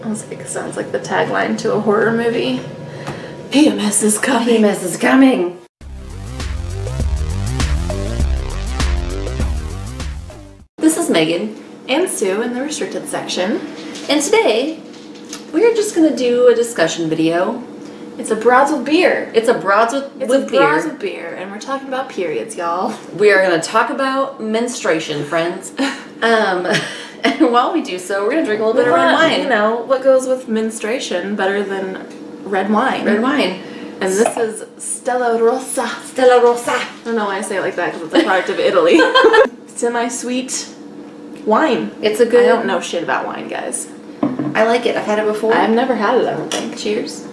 I was like, it sounds like the tagline to a horror movie. PMS is coming. PMS is coming. This is Megan And Sue in the restricted section. and today we're just gonna do a discussion video. It's a broads with beer. It's a broads with Broads beer. with beer, and we're talking about periods, y'all. We are gonna talk about menstruation, friends. And while we do so, we're gonna drink a little bit of red wine. You know, what goes with menstruation better than red wine? Red wine. And this is Stella Rosa. Stella Rosa. I don't know why I say it like that because it's a product of Italy. Semi-sweet wine. It's a good. I don't know shit about wine, guys. I like it. I've had it before. I've never had it, I don't think. Cheers.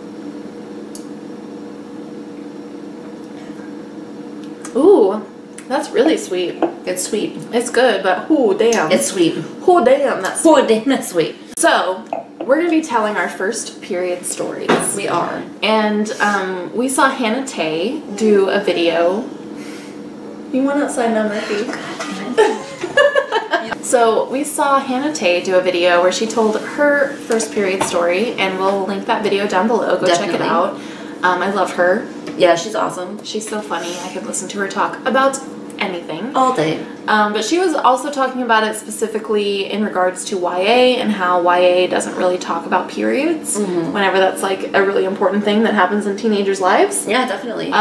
Ooh, that's really sweet. It's sweet. It's good, but ooh, damn. It's sweet. Ooh, damn, that's sweet. Oh, damn, that's sweet. So, we're going to be telling our first period stories. We are. And we saw Hannah Tay do a video. You went outside now, Murphy. So we saw Hannah Tay do a video where she told her first period story, and we'll link that video down below. Go check it out. I love her. Yeah, she's awesome. She's so funny. I could listen to her talk about anything. All day. But she was also talking about it specifically in regards to YA and how YA doesn't really talk about periods whenever that's like a really important thing that happens in teenagers' lives. Yeah, definitely.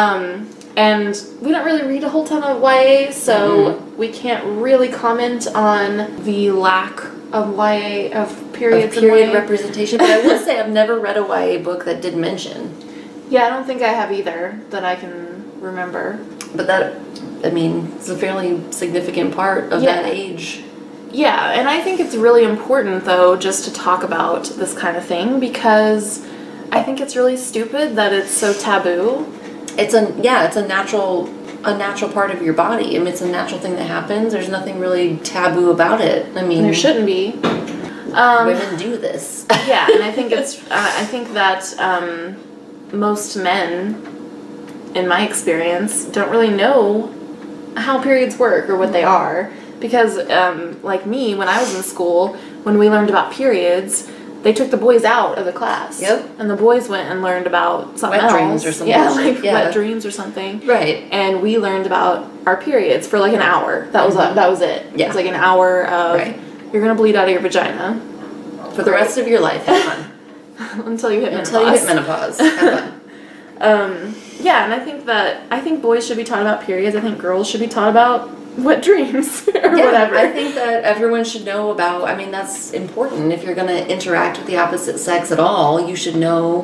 And we don't really read a whole ton of YA, so we can't really comment on the lack of YA, of periods of period in YA. representation, but I will say I've never read a YA book that did mention. Yeah, I don't think I have either that I can remember. But that, I mean, it's a fairly significant part of that age. Yeah, and I think it's really important, though, just to talk about this kind of thing, because I think it's really stupid that it's so taboo. It's a natural part of your body. I mean, it's a natural thing that happens. There's nothing really taboo about it. I mean, there shouldn't be. Women do this. Yeah, and I think it's. I think that most men, in my experience, don't really know how periods work or what they are. Because, like me, when I was in school, when we learned about periods, they took the boys out of the class. Yep. And the boys went and learned about something wet else. dreams or something. Yeah, like wet dreams or something. Right. And we learned about our periods for like an hour. That was it. Yeah. It was like an hour of you're gonna bleed out of your vagina for the rest of your life. Have fun. until you hit menopause. Until you hit menopause. Have fun. Yeah, and I think boys should be taught about periods. I think girls should be taught about wet dreams or whatever. I think that everyone should know about, I mean, that's important. If you're going to interact with the opposite sex at all, you should know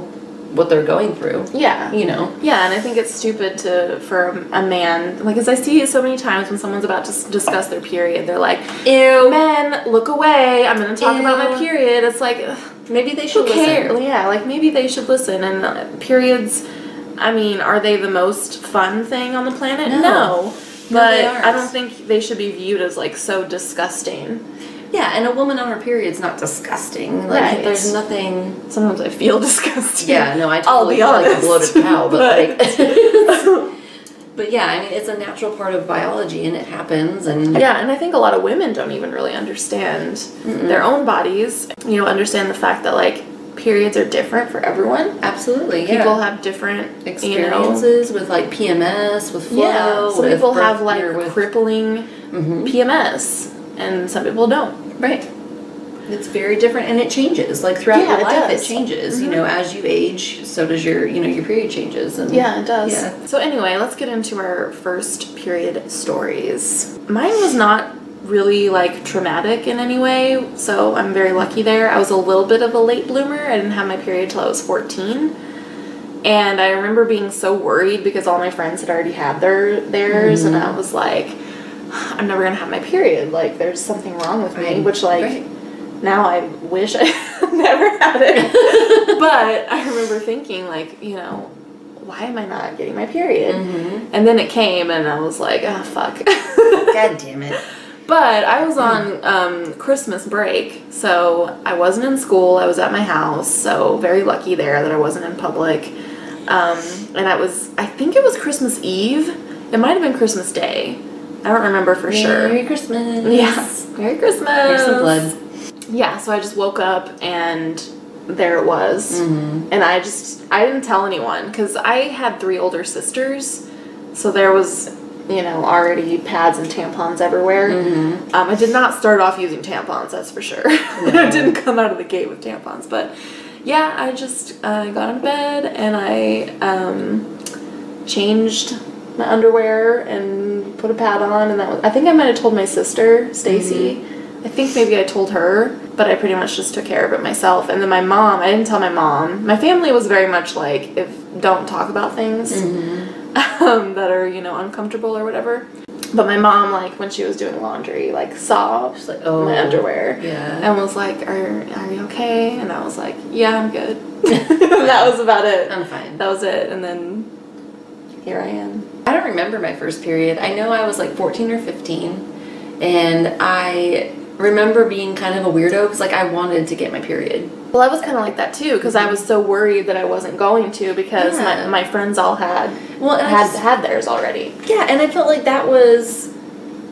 what they're going through. Yeah. You know? Yeah, and I think it's stupid for a man, like, as I see it so many times when someone's about to discuss their period, they're like, ew, men, look away, I'm going to talk about my period. It's like, ugh, maybe they should listen. Yeah, like, maybe they should listen. And periods, I mean, are they the most fun thing on the planet? No. But I don't think they should be viewed as, like, so disgusting. Yeah, and a woman on her period's not disgusting. Like, there's nothing... Sometimes I feel disgusting. Yeah, no, I totally feel like a bloated cow, but like... But yeah, I mean, it's a natural part of biology, and it happens, and... Yeah, and I think a lot of women don't even really understand their own bodies. You know, understand the fact that, like, periods are different for everyone. Absolutely, People have different experiences with, like, PMS, with flow. Yeah, some people have, like, crippling PMS, and some people don't. Right. It's very different, and it changes. Like, throughout your life, it changes. You know, as you age, so does your period changes. And yeah, it does. Yeah. So anyway, let's get into our first period stories. Mine was not really, like, traumatic in any way, so I'm very lucky there. I was a little bit of a late bloomer. I didn't have my period till I was 14. And I remember being so worried because all my friends had already had theirs, and I was like, I'm never gonna have my period. Like, there's something wrong with me, which, like, now I wish I never had it. But I remember thinking, like, you know, why am I not getting my period? And then it came, and I was like, oh, fuck. God damn it. But I was on Christmas break, so I wasn't in school. I was at my house, so very lucky there that I wasn't in public. And I think it was Christmas Eve. It might have been Christmas Day. I don't remember for sure. Merry Christmas. Yeah. Merry Christmas. Here's some blood. Yeah, so I just woke up and there it was. And I didn't tell anyone because I had 3 older sisters, so there was, you know, already pads and tampons everywhere. I did not start off using tampons, that's for sure. I didn't come out of the gate with tampons, but yeah, I just got into bed and I changed my underwear and put a pad on, and that was, I think I might have told my sister, Stacy. I think maybe I told her, but I pretty much just took care of it myself. And then my mom, I didn't tell my mom. My family was very much like, don't talk about things that are, you know, uncomfortable or whatever. But my mom, like, when she was doing laundry, like, saw She's like, oh, my underwear. Yeah. And was like, are you okay? And I was like, yeah, I'm good. That was about it. I'm fine. That was it. And then here I am. I don't remember my first period. I know I was like 14 or 15, and I remember being kind of a weirdo because, like, I wanted to get my period. Well, I was kind of like that too because I was so worried that I wasn't going to because my friends all had theirs already. Yeah, and I felt like that was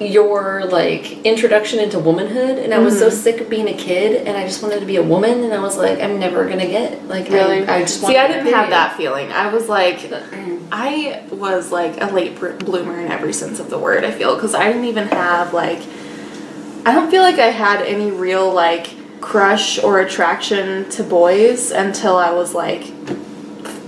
your, like, introduction into womanhood, and I was so sick of being a kid, and I just wanted to be a woman, and I was like, I'm never gonna get, like, really. I just see, I didn't have that feeling. I was like a late bloomer in every sense of the word, I feel, because I didn't even have, like, I don't feel like I had any real, like, crush or attraction to boys until I was, like,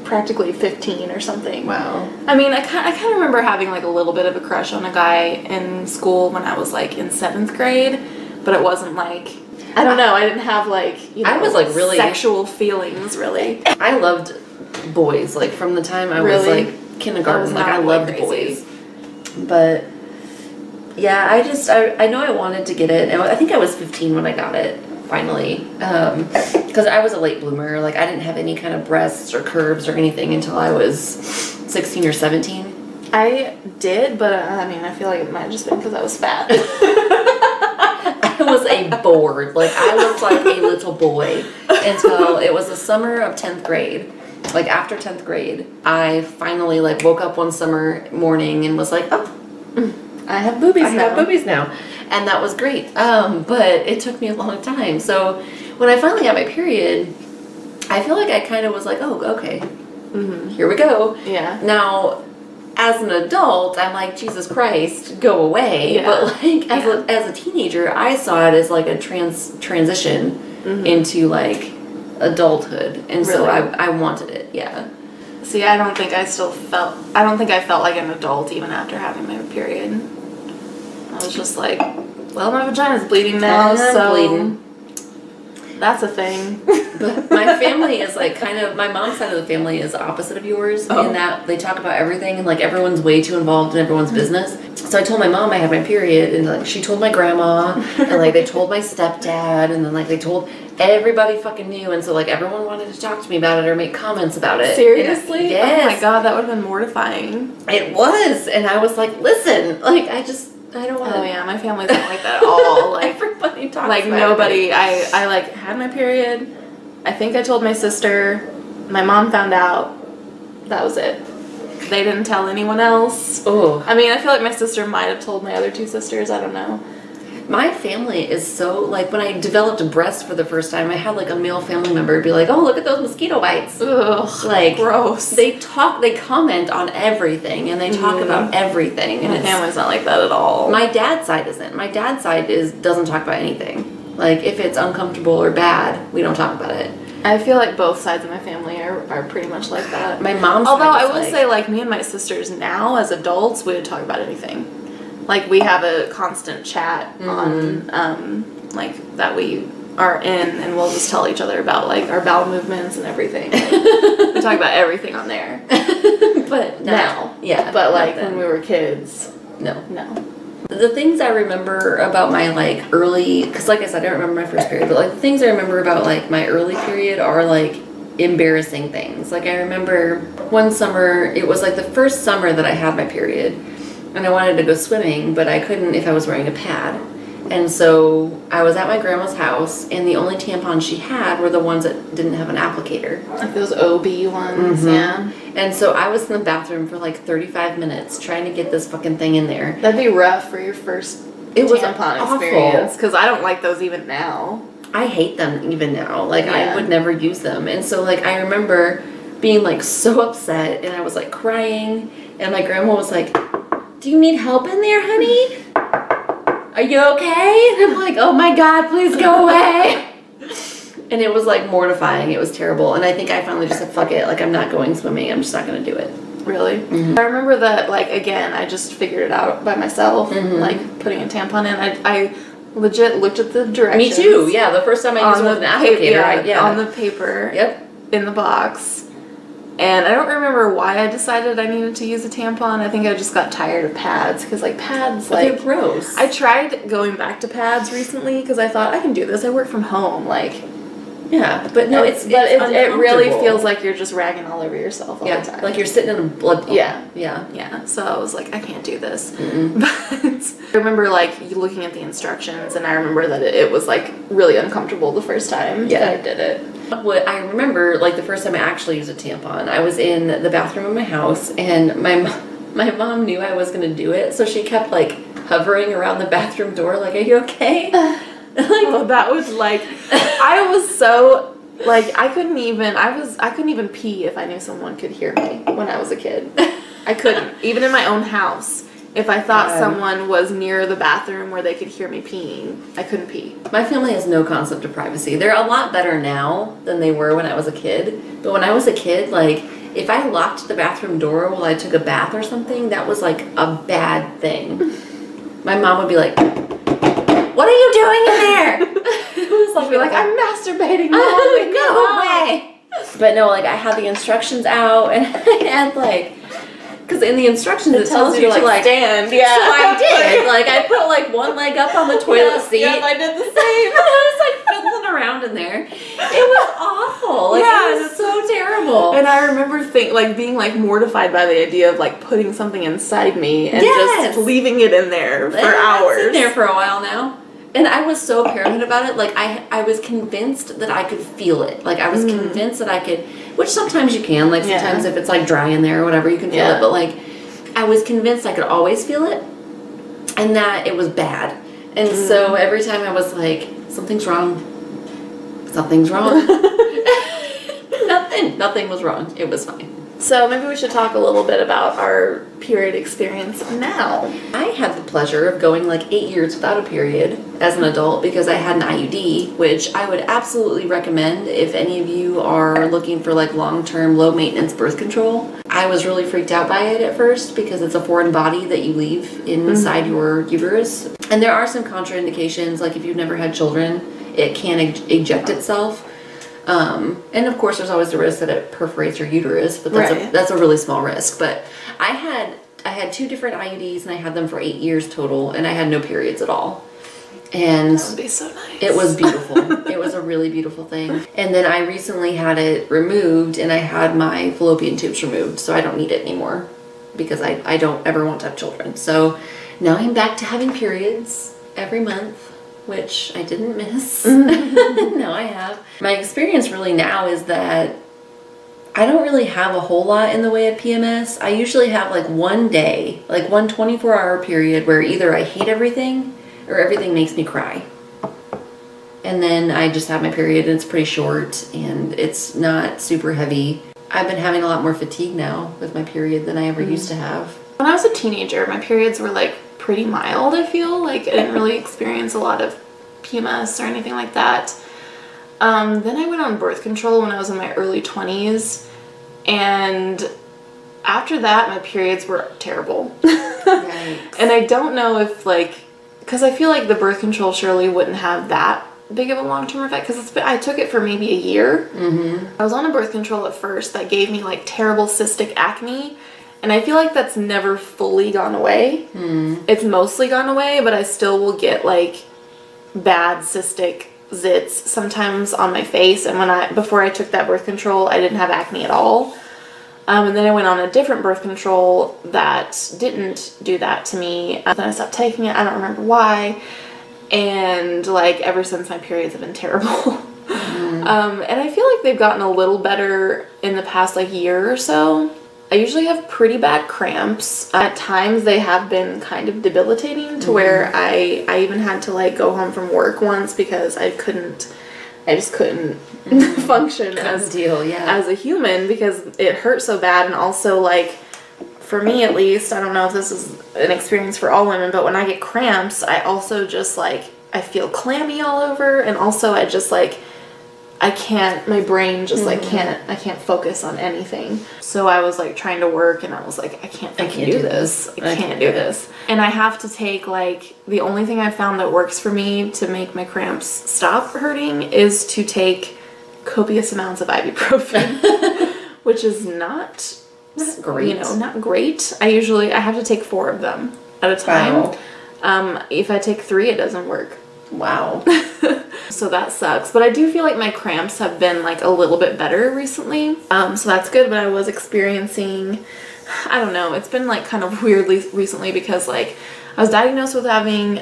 practically 15 or something. Wow. I mean, I kind of remember having, like, a little bit of a crush on a guy in school when I was, like, in 7th grade, but it wasn't, like, I don't know, I didn't have, like, you know, I was, like, really sexual feelings, really. I loved boys, like, from the time I was, like, kindergarten. Like, I loved boys. But yeah, I know I wanted to get it, and I think I was 15 when I got it, finally, because I was a late bloomer. Like, I didn't have any kind of breasts or curves or anything until I was 16 or 17. I did, but I mean, I feel like it might have just been because I was fat. I was a board. Like, I looked like a little boy until it was the summer of 10th grade. Like, after 10th grade, I finally, like, woke up one summer morning and was like, oh, I have boobies now. And that was great. But it took me a long time. So when I finally got my period, I feel like I kind of was like, oh, okay, here we go. Yeah. Now, as an adult, I'm like, Jesus Christ, go away. Yeah. But, like, as a teenager, I saw it as, like, a transition into, like, adulthood. And so I wanted it. Yeah. See, I don't think I felt like an adult even after having my period. I was just like, well, my vagina's bleeding now, so bleeding. That's a thing. But my family is, like, kind of, my mom's side of the family is the opposite of yours in that they talk about everything, and, like, everyone's way too involved in everyone's business. So I told my mom I had my period, and, like, she told my grandma, and, like, they told my stepdad, and then, like, they told everybody fucking knew, and so, like, everyone wanted to talk to me about it or make comments about it. Seriously? Yes. Oh my god, that would have been mortifying. It was, and I was like, listen, like, I don't want to. Oh yeah, my family's not like that at all. Like, everybody talks like about nobody. everything. I like had my period. I think I told my sister. My mom found out. That was it. They didn't tell anyone else. Oh. I mean, I feel like my sister might have told my other 2 sisters. I don't know. My family is so, like, when I developed a breast for the first time, I had, like, a male family member be like, oh, look at those mosquito bites. Ugh, like, gross. They comment on everything, and they talk about everything. And my family's not like that at all. My dad's side isn't. My dad's side doesn't talk about anything. Like, if it's uncomfortable or bad, we don't talk about it. I feel like both sides of my family are pretty much like that. My mom's Although side I will say, like, me and my sisters now, as adults, we would talk about anything. Like, we have a constant chat on, like, that we are in, and we'll just tell each other about, like, our bowel movements and everything. Like, we talk about everything on there. But now. Yeah. But, like, when we were kids. No. The things I remember about my, like, early, because, like I said, I don't remember my first period, but, like, the things I remember about, like, my early period are, like, embarrassing things. Like, I remember one summer, it was, like, the first summer that I had my period, and I wanted to go swimming, but I couldn't if I was wearing a pad. And so I was at my grandma's house, and the only tampons she had were the ones that didn't have an applicator. Like those OB ones, yeah. And so I was in the bathroom for like 35 minutes trying to get this fucking thing in there. That'd be rough for your first tampon experience, because I don't like those even now. I hate them even now. Like, Yeah. I would never use them. And so, like, I remember being, like, so upset, and I was, like, crying, and my grandma was like, do you need help in there, honey? Are you okay? And I'm like, oh my God, please go away. And it was, like, mortifying. It was terrible. And I think I finally just said, fuck it. Like, I'm not going swimming. I'm just not going to do it. Really? Mm-hmm. I remember that, like, again, I just figured it out by myself, like, putting a tampon in. I legit looked at the directions. Me too. Yeah, the first time I used it with an applicator. On the paper. Yep. In the box. And I don't remember why I decided I needed to use a tampon. I think I just got tired of pads, because, like, pads, like... They're gross. I tried going back to pads recently, because I thought, I can do this. I work from home, like... Yeah, but no, it really feels like you're just ragging all over yourself all the time. Like you're sitting in a blood pool. Yeah. So I was like, I can't do this. But I remember, like, looking at the instructions, and I remember that it was, like, really uncomfortable the first time that I did it. What I remember, like, the first time I actually used a tampon, I was in the bathroom of my house, and my mom knew I was going to do it, so she kept, like, hovering around the bathroom door, like, are you okay? Like, oh, that was like, I was so, like, I couldn't even pee if I knew someone could hear me when I was a kid. I couldn't, even in my own house. If I thought someone was near the bathroom where they could hear me peeing, I couldn't pee. My family has no concept of privacy. They're a lot better now than they were when I was a kid. But when I was a kid, like, if I locked the bathroom door while I took a bath or something, that was, like, a bad thing. My mom would be like, what are you doing in there? It was like, I'm masturbating. Go away. But no, like, I had the instructions out, and I had, like, because in the instructions it tells you to, like, stand. Yeah. So I did. Like, I put, like, one leg up on the toilet seat. Yeah, I did the same. I was, like, fiddling around in there. It was awful. Like, it was so terrible. And I remember being, like, mortified by the idea of, like, putting something inside me and just leaving it in there for hours. It's been there for a while now. And I was so paranoid about it. Like, I was convinced that I could feel it. Like, I was convinced that I could, which sometimes you can. Like, sometimes if it's, like, dry in there or whatever, you can feel it. But, like, I was convinced I could always feel it and that it was bad. And so every time I was like, something's wrong. Something's wrong. Nothing was wrong. It was fine. So maybe we should talk a little bit about our period experience now. I had the pleasure of going like 8 years without a period as an adult because I had an IUD, which I would absolutely recommend if any of you are looking for like long-term low-maintenance birth control. I was really freaked out by it at first because it's a foreign body that you leave inside your uterus. And there are some contraindications, like if you've never had children, it can eject itself. And of course there's always the risk that it perforates your uterus, but that's a really small risk. But I had 2 different IUDs and I had them for 8 years total, and I had no periods at all. And that would be so nice. It was beautiful. It was a really beautiful thing. And then I recently had it removed, and I had my fallopian tubes removed, so I don't need it anymore because I don't ever want to have children. So now I'm back to having periods every month, which I didn't miss. Now I have. My experience really now is that I don't really have a whole lot in the way of PMS. I usually have like one day, like one 24-hour period where either I hate everything or everything makes me cry. And then I just have my period, and it's pretty short and it's not super heavy. I've been having a lot more fatigue now with my period than I ever used to have. When I was a teenager, my periods were like pretty mild, I feel. Like I didn't really experience a lot of PMS or anything like that. Then I went on birth control when I was in my early 20s, and after that my periods were terrible. And I don't know if like, because I feel like the birth control surely wouldn't have that big of a long-term effect, because I took it for maybe a year. I was on a birth control at first that gave me like terrible cystic acne, and I feel like that's never fully gone away. It's mostly gone away, but I still will get like bad cystic zits sometimes on my face. And before I took that birth control, I didn't have acne at all. And then I went on a different birth control that didn't do that to me. Then I stopped taking it. I don't remember why. And like ever since, my periods have been terrible. And I feel like they've gotten a little better in the past like year or so. I usually have pretty bad cramps. At times they have been kind of debilitating to where I even had to like go home from work once because I just couldn't function as a human because it hurt so bad. And also, like, for me at least, I don't know if this is an experience for all women, but when I get cramps, I also just like, I feel clammy all over, and also I just like, I can't, my brain just like I can't focus on anything. So I was like trying to work and I was like, I can't do this. I can't do this. And I have to take like, the only thing I found that works for me to make my cramps stop hurting is to take copious amounts of ibuprofen, which is not great. You know, not great. I have to take 4 of them at a time. Wow. If I take 3, it doesn't work. Wow. So that sucks. But I do feel like my cramps have been like a little bit better recently. So that's good. But I was experiencing, I don't know, it's been like kind of weirdly recently because like I was diagnosed with having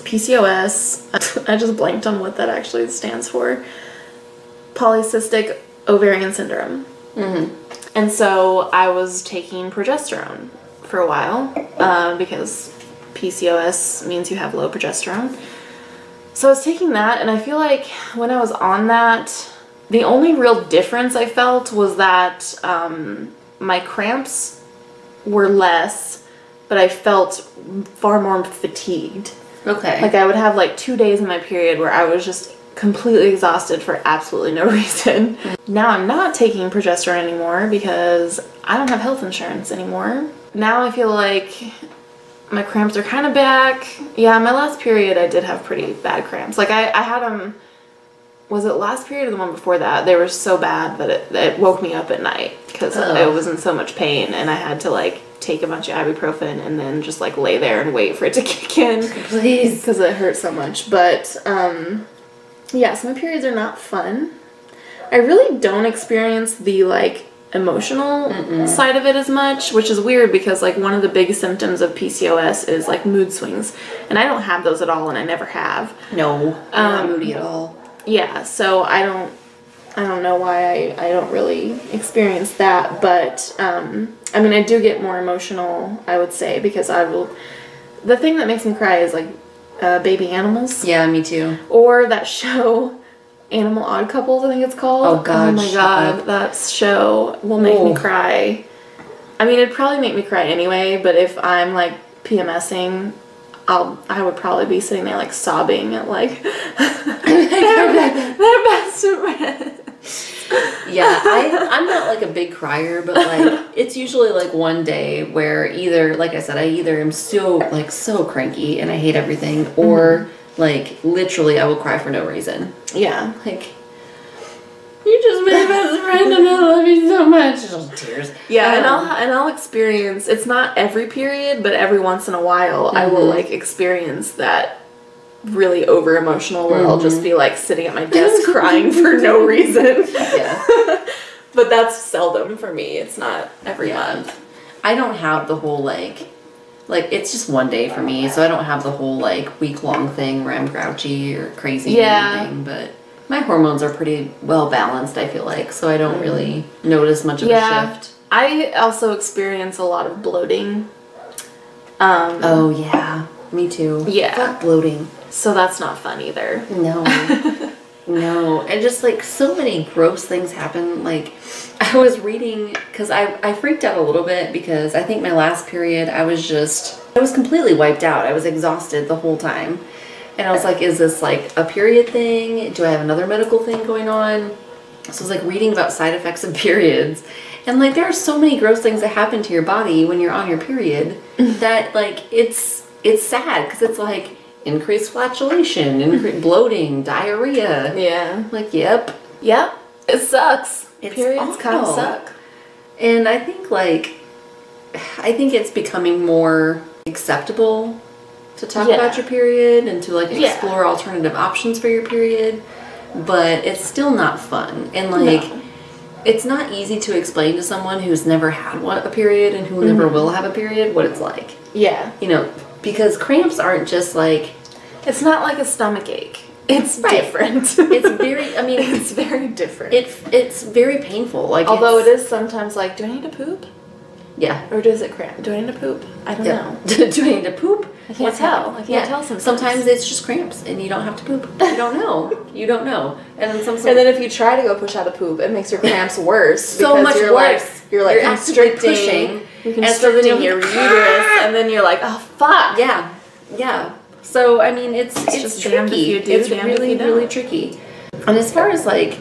PCOS. I just blanked on what that actually stands for. Polycystic ovarian syndrome. And so I was taking progesterone for a while because PCOS means you have low progesterone. So I was taking that, and I feel like when I was on that, the only real difference I felt was that my cramps were less, but I felt far more fatigued. Okay. Like I would have like 2 days in my period where I was just completely exhausted for absolutely no reason. Now I'm not taking progesterone anymore because I don't have health insurance anymore. Now I feel like my cramps are kind of back. Yeah, my last period I did have pretty bad cramps. Like I had them, was it last period or the one before that? They were so bad that it woke me up at night because I was in so much pain and I had to like take a bunch of ibuprofen and then just like lay there and wait for it to kick in. Please. Because it hurt so much. But yeah, so my periods are not fun. I really don't experience the like emotional side of it as much, which is weird because like one of the big symptoms of PCOS is like mood swings, and I don't have those at all, and I never have. No, I'm not moody at all. Yeah, so I don't know why I don't really experience that, but I mean I do get more emotional, I would say, because the thing that makes me cry is like baby animals. Yeah, me too. Or that show Animal Odd Couples, I think it's called. Oh god. Oh my god, that show will make me cry. I mean, it'd probably make me cry anyway, but if I'm like PMSing, I would probably be sitting there like sobbing at like their best friend. Yeah, I'm not like a big crier, but like it's usually like one day where either, like I said, I either am so cranky and I hate everything, or like literally I will cry for no reason. Yeah. Like, you just my best friend and I love you so much. Just tears. Yeah, and I'll experience, it's not every period, but every once in a while I will like experience that really over emotional where I'll just be like sitting at my desk crying for no reason. Yeah. But that's seldom for me. It's not every month. I don't have the whole like it's just one day for me, so I don't have the whole like week-long thing where I'm grouchy or crazy or anything, but my hormones are pretty well balanced, I feel like, so I don't really notice much of a shift. I also experience a lot of bloating. Oh yeah, me too. Yeah. Fuck bloating. So that's not fun either. No. No. And just like so many gross things happen. Like I was reading, because I freaked out a little bit because I think my last period I was completely wiped out. I was exhausted the whole time. And I was like, is this like a period thing? Do I have another medical thing going on? So I was like reading about side effects of periods. And like there are so many gross things that happen to your body when you're on your period that like it's sad because it's like increased flatulation, increased bloating, diarrhea. Yeah. Like, yep. Yep. It sucks. Periods kind of suck. And I think it's becoming more acceptable to talk about your period and to like explore alternative options for your period, but it's still not fun. And like it's not easy to explain to someone who's never had a period and who never will have a period what it's like. Yeah. You know, because cramps aren't just like, it's not like a stomach ache. It's different. It's very, I mean, it's very different. It's very painful. Like, although it is sometimes like, do I need to poop? Yeah. Or does it cramp? Do I need to poop? I don't know. Do I need to poop? I can't tell. I can't tell sometimes. Sometimes it's just cramps and you don't have to poop. You don't know. You don't know. And then sometimes. And then if you try to go push out a poop, it makes your cramps worse. So much you're worse. You're constricting. You're constricting your uterus, and then you're like, oh fuck. Yeah. Yeah. So I mean, it's just tricky. It's really really tricky. And as far as like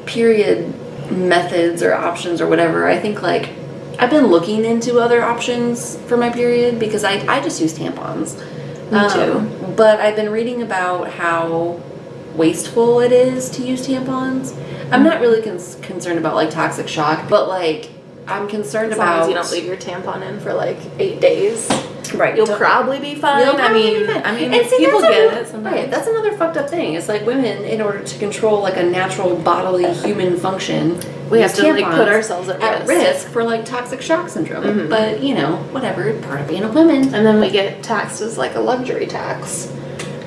period methods or options or whatever, I think like I've been looking into other options for my period because I just use tampons. Me too. But I've been reading about how wasteful it is to use tampons. I'm not really concerned about like toxic shock, but like I'm concerned about. As long as you don't leave your tampon in for like 8 days. Right. You'll probably be fine. I mean, and see, people get it sometimes. Right. That's another fucked up thing. It's like women, in order to control like a natural bodily human function, we have to like put ourselves at risk for like toxic shock syndrome. Mm-hmm. But you know, whatever, part of being a woman. And then we get taxed as like a luxury tax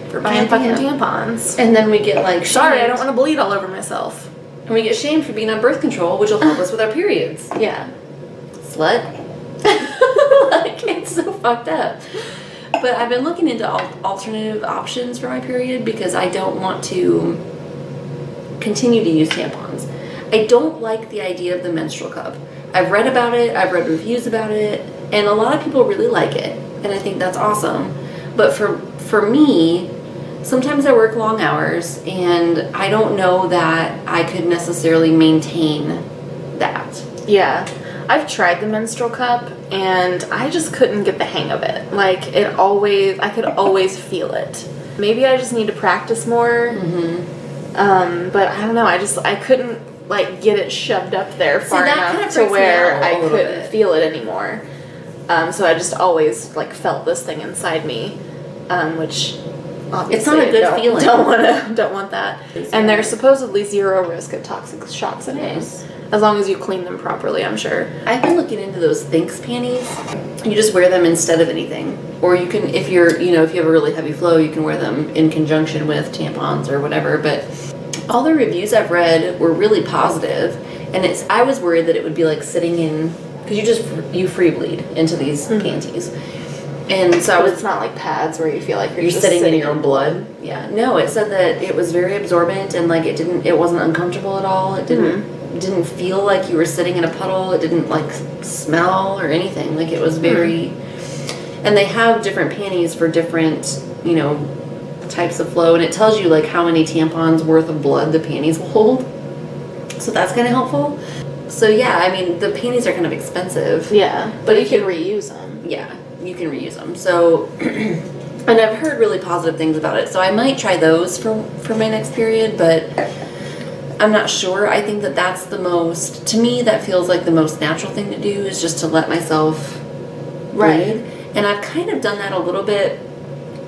for buying fucking tampons. And then we get like, sorry, I don't want to bleed all over myself. And we get shamed for being on birth control, which will help us with our periods. Yeah. Slut. Like, it's so fucked up. But I've been looking into alternative options for my period because I don't want to continue to use tampons. I don't like the idea of the menstrual cup. I've read about it, I've read reviews about it, and a lot of people really like it, and I think that's awesome. But for me, sometimes I work long hours, and I don't know that I could necessarily maintain that. Yeah. I've tried the menstrual cup, and I just couldn't get the hang of it. Like, I could always feel it. Maybe I just need to practice more. Mm-hmm. But I don't know, I couldn't, like, get it shoved up there far enough to where I couldn't feel it anymore. So I just always, like, felt this thing inside me, which obviously it's not a good feeling. Don't want that. And there's supposedly zero risk of toxic shock syndrome. As long as you clean them properly, I'm sure. I've been looking into those Thinx panties. You just wear them instead of anything. Or you can, if you have a really heavy flow, you can wear them in conjunction with tampons or whatever. But all the reviews I've read were really positive. And I was worried that it would be like sitting in, because you free bleed into these panties. And so it's not like pads where you feel like you're just sitting in your own blood. Yeah. No, it said that it was very absorbent and like it wasn't uncomfortable at all. It didn't feel like you were sitting in a puddle. It didn't like smell or anything. Like it was very, and they have different panties for different, types of flow, and it tells you like how many tampons worth of blood the panties will hold. So that's kind of helpful. So yeah, I mean the panties are kind of expensive. Yeah, but you can reuse them. Yeah, you can reuse them. So, and I've heard really positive things about it. So I might try those for my next period, but I'm not sure. I think that's to me, that feels like the most natural thing to do is just to let myself bleed. And I've kind of done that a little bit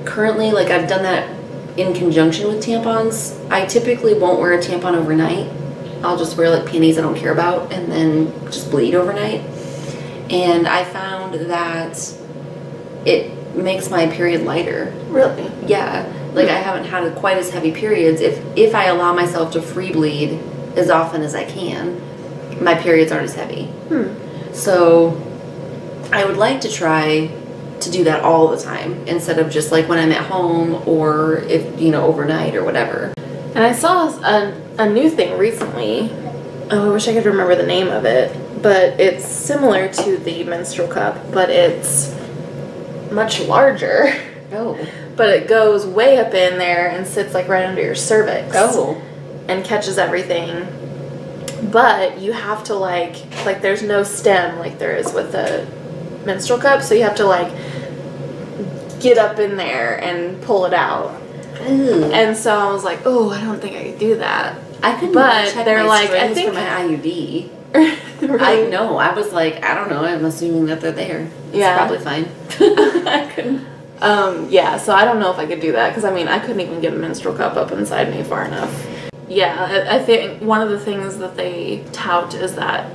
currently. Like I've done that in conjunction with tampons. I typically won't wear a tampon overnight. I'll just wear like panties I don't care about and then just bleed overnight. And I found that it makes my period lighter. Really? Yeah. Like I haven't had quite as heavy periods. If I allow myself to free bleed as often as I can, my periods aren't as heavy. So I would like to try to do that all the time instead of just like when I'm at home or if overnight or whatever. And I saw a new thing recently. Oh, I wish I could remember the name of it, but it's similar to the menstrual cup, but it's much larger. Oh. But it goes way up in there and sits like right under your cervix. Oh. And catches everything. But you have to like there's no stem like there is with the menstrual cup, so you have to like get up in there and pull it out. Ooh. And so I was like, oh, I don't think I could do that. I couldn't check they're my like, strings I think for my IUD. Really? I know. I was like, I don't know. I'm assuming that they're there. It's probably fine. I couldn't. Yeah, so I don't know if I could do that because I couldn't even get a menstrual cup up inside me far enough. Yeah, I think one of the things that they tout is that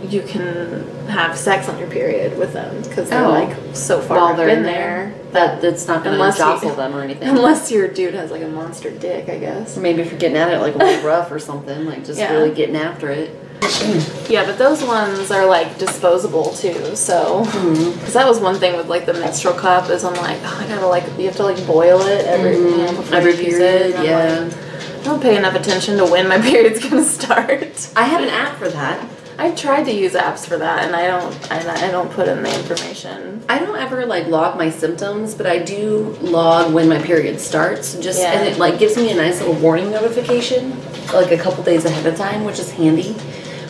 you can have sex on your period with them because they're like so far up in there That's not going to jostle them or anything. Unless your dude has like a monster dick, I guess. Or maybe if you're getting at it like really rough or something, like just really getting after it. Yeah, but those ones are like disposable too, so because that was one thing with like the menstrual cup is I'm like, oh, I gotta like, you have to like boil it every period. Like, I don't pay enough attention to when my period's gonna start. I have an app for that. I tried to use apps for that, and I don't put in the information. I don't ever like log my symptoms, but I do log when my period starts. And it like gives me a nice little warning notification, like a couple days ahead of time, which is handy.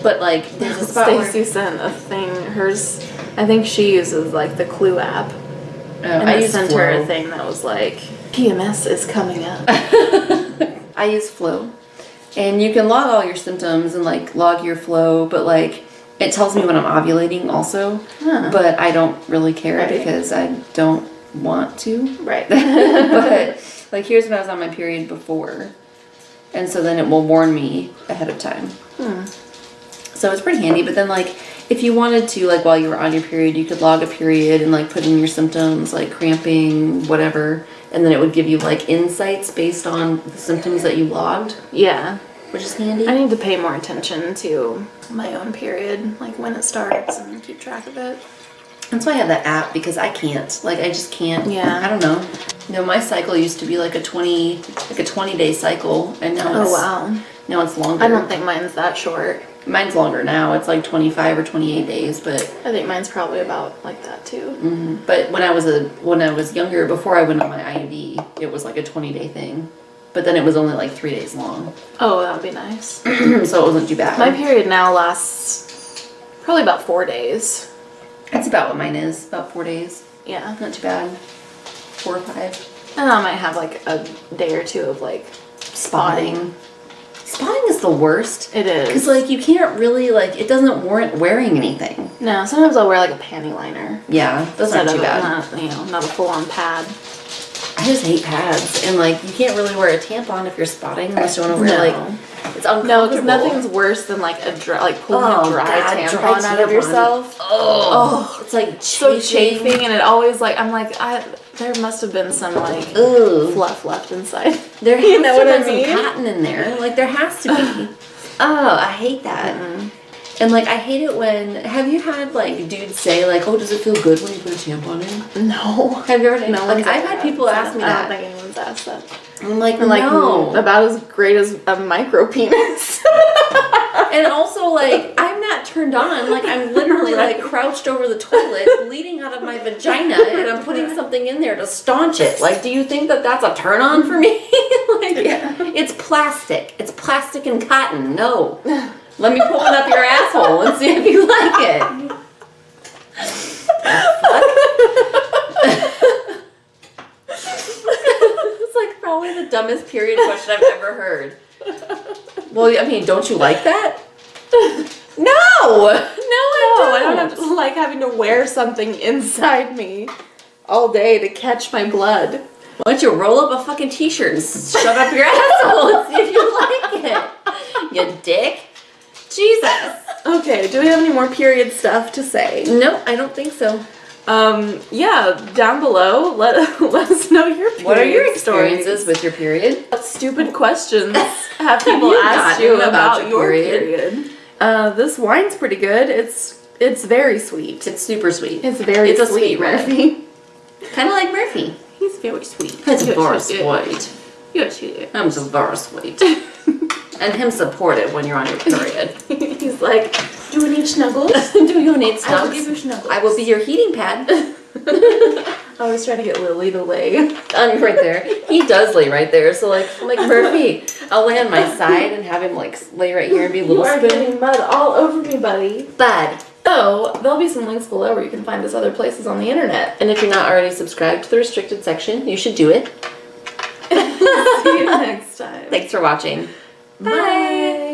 But like, there's a spot Stacey sent a thing. Hers, I think she uses like the Clue app, and I sent her a thing that was like, PMS is coming up. I use Flow. And you can log all your symptoms and like log your flow, but like it tells me when I'm ovulating also. But I don't really care because I don't want to. Right. But like here's when I was on my period before. And so then it will warn me ahead of time. So it's pretty handy. But then like if you wanted to, like while you were on your period, you could log a period and like put in your symptoms like cramping, whatever. And then it would give you like insights based on the symptoms that you logged. Yeah. Which is handy. I need to pay more attention to my own period, like when it starts, and keep track of it. That's why I have that app, because I can't. Like, I just can't. Yeah. I don't know. You know, my cycle used to be like a 20-day cycle, and now now it's longer. I don't think mine's that short. Mine's longer now. It's like 25 or 28 days, but I think mine's probably about like that too. But when I was younger, before I went on my IUD, it was like a 20-day thing. But then it was only like 3 days long. Oh, that would be nice. So it wasn't too bad. My period now lasts probably about 4 days. That's about what mine is. About 4 days. Yeah. Not too bad. 4 or 5. And I might have like a day or two of like spotting. Spotting is the worst. It is. Because like you can't really like, it doesn't warrant wearing anything. No, sometimes I'll wear like a panty liner. Yeah, those aren't too bad. Not a full-on pad. I just hate pads, and like you can't really wear a tampon if you're spotting unless you want to wear like it's uncomfortable. No, because nothing's worse than like pulling a dry tampon out of yourself. Oh, it's like so chafing, and it always like I'm like there must have been some like fluff left inside. There has to have been some cotton in there. Like there has to be. Oh, I hate that. And like I hate it when, have you had like dudes say like, oh, does it feel good when you put a tampon in? No. Have you ever? No. Like I've had people ask me that. I don't think anyone's asked that. I'm like, no. About as great as a micro penis. And also like I'm not turned on. Like I'm literally like crouched over the toilet, bleeding out of my vagina, and I'm putting something in there to staunch it. Like, do you think that that's a turn on for me? Like, it's plastic. It's plastic and cotton. No. Let me pull it up your asshole and see if you like it. It's like probably the dumbest period question I've ever heard. Well, I mean, don't you like that? No! I don't have to like having to wear something inside me all day to catch my blood. Why don't you roll up a fucking t-shirt and shove up your asshole and see if you like it? You dick. Jesus. Okay, do we have any more period stuff to say? No, I don't think so. Yeah, down below, let us know your period. What are your experiences with your period? What stupid questions have people asked you about your period? This wine's pretty good. It's very sweet. It's super sweet. It's very sweet. Sweet Murphy. Kind of like Murphy. He's very sweet. It's very sweet. You're sweet. I'm so very sweet. And him supportive when you're on your period. He's like, do you need snuggles? Do you need snuggles? I will give you snuggles. I will be your heating pad. I was trying to get Lily to lay. I'm right there. He does lay right there. So like Murphy, I'll lay on my side and have him like lay right here and be a little spoon. You are getting mud all over me, buddy. Bud. So there'll be some links below where you can find us other places on the internet. And if you're not already subscribed to the restricted section, you should do it. See you next time. Thanks for watching. Bye.